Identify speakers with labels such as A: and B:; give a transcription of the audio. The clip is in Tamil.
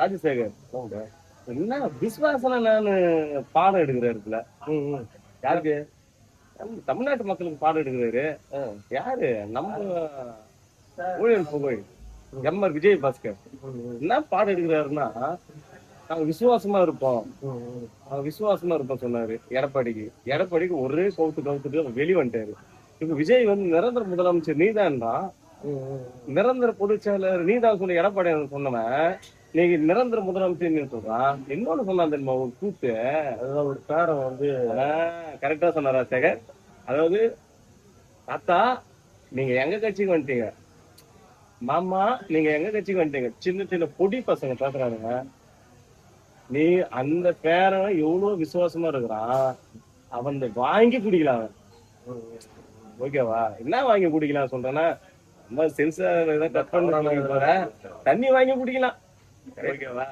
A: ராஜசேகர்
B: போங்க.
A: என்ன விசுவாசன நானு பாடம் எடுக்கிறாருல.
B: யாருக்கு?
A: தமிழ்நாட்டு மக்களுக்கு பாடம் எடுக்கிறாரு.
B: ஆ.
A: யாரு நம்ம ஊழியர் புகழ் எம்ஆர் விஜய் பாஸ்கர் என்ன பாடம் எடுக்கிறாருன்னா, நாங்க விசுவாசமா இருப்போம், நாங்க விசுவாசமா இருப்போம் சொன்னாரு எடப்பாடிக்கு. எடப்பாடிக்கு ஒரே கவுத்துட்டு வெளி வந்துட்டாரு. இப்ப விஜய் வந்து நிரந்தர முதலமைச்சர் நீதான்டா, நிரந்தர பொதுச் செயலர் நீதான் சொன்ன எடப்பாடி சொன்னவன் நீங்க நிரந்தர முதலமைச்சர் சொல்றான். இன்னொன்னு சொன்னான் தெரியுமா ஒரு கூத்து,
B: அதுதான் ஒரு பேரன் வந்து
A: கரெக்டா சொன்னாரா சேகர்? அதாவது தாத்தா நீங்க எங்க கட்சிக்கு வந்துட்டீங்க, மாமா நீங்க எங்க கட்சிக்கு வந்துட்டீங்க, சின்ன சின்ன பொடி பசங்க பேசுறானுங்க. நீ அந்த பேரன் எவ்வளவு விசுவாசமா இருக்கிறான், அவன் வாங்கி குடிக்கலாம் அவன். ஓகேவா? என்ன வாங்கி குடிக்கலாம் சொல்றேன்னா, நம்ம சென்சார் கட் பண்றாங்க, தண்ணி வாங்கி குடிக்கலாம். ஓகேவா?